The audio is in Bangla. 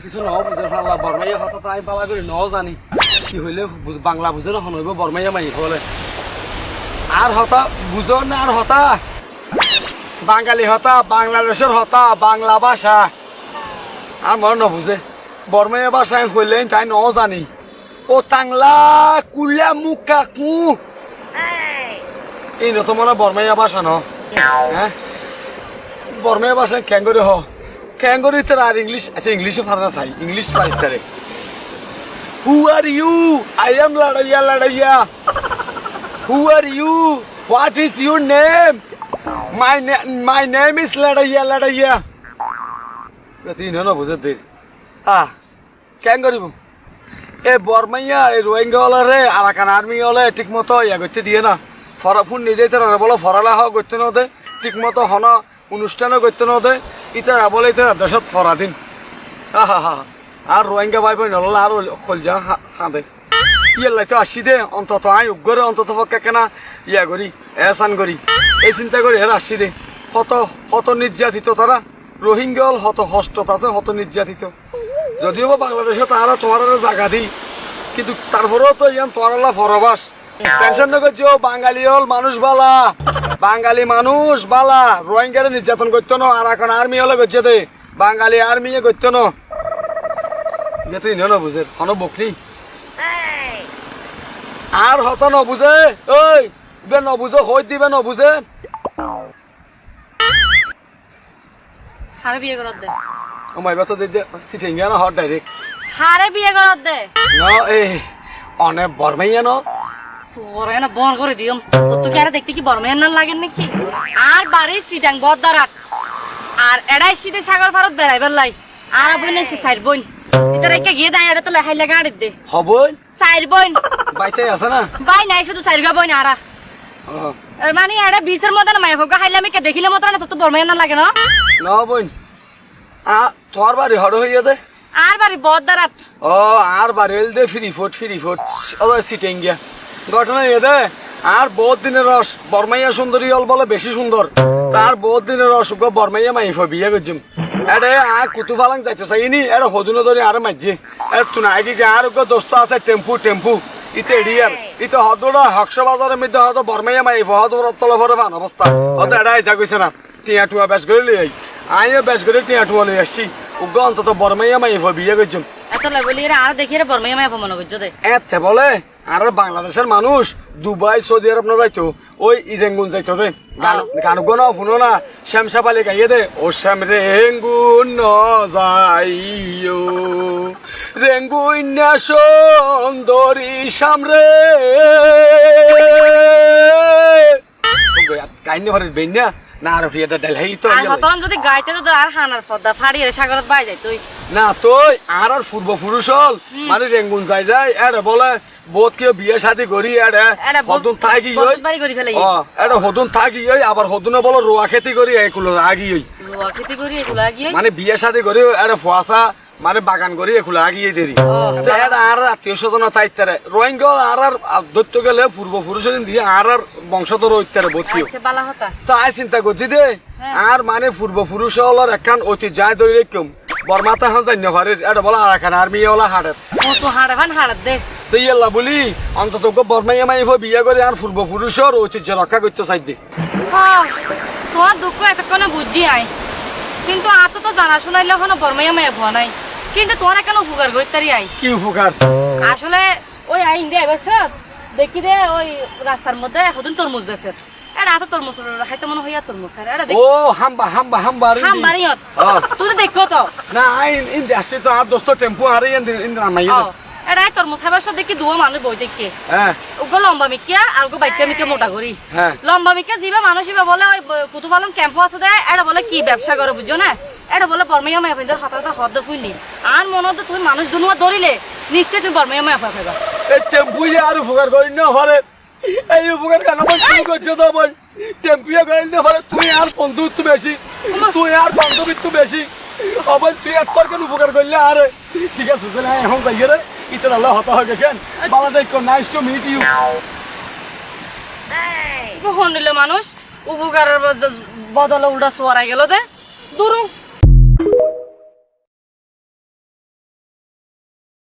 কিছু নহ বুঝে ফাল্লা বরমাইয়া হতা তো আমি পালা করি ন জানি কি হইলে বাংলা বুঝে না হইব বরমাইয়া মাই বলে আর হতা বুঝো না আর হতা বাঙালি হতা বাংলাদেশের হতা বাংলা ভাষা আর মনে ন বুঝে বরমাইয়া ভাষা হইলে তাই ন জানি ও টাংলা কুলিয়া মুখা কু এই নত মনে বরমাইয়া ভাষা ন হ্যাঁ বরমাইয়া ভাষা কেন করে হ Kangaroo আর ইংলিশ আচ্ছা ইংলিশে ফারনা চাই English পাইতারে Who are you? I am Ladaya. Who are you? What is your name? My name is Ladaya. That's in no বুঝে দে Kangaroo এ বর্মাইয়া এ রোহিঙ্গা হলে আরাকান আর্মি হলে ঠিক মতো ইয়া করতে দিয়ে না ফরাফুন নিজে তারা বলো ফরালা হওয়া করতে না দে ঠিক মতো হন অনুষ্ঠানও করতে না দে ইতারা বলে ইতারা দেশত ফরাদিন আর রোহিঙ্গা ভাই বোন হল আর খলজা হাঁদে ইয়াল্লাই তো আসি দে অন্তত আই উগ্রে অন্তত পক্ষে কেনা ইয়া করি এসান করি এই চিন্তা করি এরা আসি দে হত নির্যাতিত তারা রোহিঙ্গা হল হত হস্টত আছে হত নির্যাতিত যদিও বা বাংলাদেশে তারা তোমার জায়গা দিই কিন্তু তারপরেও তো ইয়ান তোরালা ফরবাস টেনশন না করছো বাঙালি হল মানুষ বালা বাঙালি মানুষ বালা রোহিঙ্গারে নির্যাতন করতো না আর এখন আর্মি হলে করছে দে বাঙালি আর্মি করতো না তুই ন বুঝে হন বকরি আর হত ন বুঝে ওই ন বুঝো হই দিবে ন বুঝে হারে বিয়ে করত দে ও মাই বাতো দে সিটিং না হট ডাইরেক্ট হারে বিয়ে করত দে না এই অনে বরমাইয়া ন সোরে না বন করে দিম তো তুই কারে দেখতে কি বরমাইয়া না লাগে নাকি আর বাড়ি সিটাং বদদারাত আর এড়াই সিধে সাগর ফারত বেড়াইবার লাই আর বই নাই সে সাইড বই ইতার একে গিয়ে দাঁড়িয়ে এটা তো লেখাই লাগা আড়ি দে হবই সাইড বই বাইতে আছে না বাই নাই শুধু সাইড গা বই না আরা এর মানে এড়া বিচের মধ্যে না মাই হোক খাইলে আমি কে দেখিলে মত না তো বরমাইয়া না লাগে না না বই তোর বাড়ি হড় হইয়া দে আর বাড়ি বদদারাত ও আর বাড়ি দে ফ্রি ফুট ও সিটিং গিয়া ঘটনা এ দে আর বহুত দিনের রস বরমাইয়া সুন্দরী হল বলে বেশি সুন্দর তার বহুত দিনের রস বরমাইয়া মাইফ বিয়ে করছিম এডে আর কুতু ফালাং যাইছে চাইনি এর হদুনো ধরে আর মাঝে তুই না আগে আর দোস্ত আছে টেম্পু ইতে এডিয়ার ইতে হদুরা হকশো বাজারের মধ্যে হয়তো বরমাইয়া মাইফ হদুর তলে ভরে ভান অবস্থা হয়তো এটা আইসা কইছে না টিয়া টুয়া বেশ করে লিয়ে আইও বেশ করে টিয়া টুয়া লিয়ে আসছি উগ্র অন্তত বরমাইয়া মাইফ বিয়ে করছিম এত লাগলি আর দেখিয়ে বরমাইয়া মাইফ মনে করছো দে এতে বলে আর বাংলাদেশের মানুষ দুবাই সৌদি আরব না যাইতো ওই ইরেঙ্গুন যাইতো দে গান গানো শুনো না শ্যামসা পালি গাইয়ে দে ও শ্যাম রেঙ্গুন ন যাইও রেঙ্গুন না সুন্দরী সামরে গাইনে ভরে বেন না না আর ফিয়াটা দেলহাই তো আর হতন যদি গাইতে তো আর হানার পদ্মা ফাড়ি সাগরত বাই যাই তুই না তুই আর পূর্ব পুরুষ হল মানে রেঙ্গুন যাই এরে বলে বহুত কেউ বিয়ে শাদি করি হদুন থাকি এটা হদুন থাকি আবার হদুনে বলো রোয়া খেতি করি এগুলো আগি মানে বিয়ে শাদি করি এটা ফুয়াশা মানে বাগান করি এগুলো আগিয়ে দেরি আর আত্মীয় স্বজন তাইতারে রোহিঙ্গা আর ধরতে গেলে পূর্ব পুরুষ দিয়ে আর বংশধর ঐতারে বহুত কেউ তো আই চিন্তা করছি দে আর মানে পূর্ব পুরুষ হলার একখান ঐতিহ্য ধরে রেখম বর্মাতা হাঁ জান্য ঘরের এটা বলো আর একখান আর্মি হলা হাড়ের দে ইয়াল্লা বলি অন্তত বরমাইয়া মাইফ বিয়ে করে আর পূর্ব পুরুষের ঐতিহ্য রক্ষা করতে চাই দে তোমার দুঃখ এতক্ষণে বুঝি আই কিন্তু আত তো জানা শুনাইলে এখনো বরমাইয়া মাইফ হওয়া নাই কিন্তু তোমার কেন উপকার করতে আই কি উপকার আসলে ওই আই ইন্ডিয়া এবার দেখি রে ওই রাস্তার মধ্যে এখন তরমুজ বেচে এটা তো তরমুজ খাইতে মনে হইয়া তরমুজ ও হাম্বা তুই দেখো তো না ইন্ডিয়া আসছে তো আর দোস্ত টেম্পু আর ইন্দিরা মাইয়া এটা তরমুজ খাবার সব দেখি দুয়া মানুষ বই দেখে ওগো লম্বা মিকিয়া আর ওগো বাইকা মিকিয়া মোটা করি লম্বা মিকিয়া যিবা মানুষ বলে ওই কুতুপালন ক্যাম্প আছে দে এটা বলে কি ব্যবসা করে বুঝছো না এটা বলে বরমাইয়া মাইফ হাতে হদ ফুইনি আর মনে তুই মানুষ দুনুয়া ধরিলে নিশ্চয় তুই বরমাইয়া মাইফ খাইবা এই টেম্পুয়ে আর উপকার করি না পারে এই উপকার কেন ভাই তুমি করছো তো ভাই টেম্পুয়ে করি না পারে তুই আর বন্ধুত্ব বেশি তুই আর বান্ধবীত্ব বেশি আবার তুই এক কেন উপকার করলে আরে ঠিক আছে চলে এখন যাই রে ইতর আল্লাহ হতা হয়ে গেছেন Bangladesh nice to meet you কখন নিলে মানুষ উপকারের বদলে উল্টা সোয়ারাই গেল দে দূর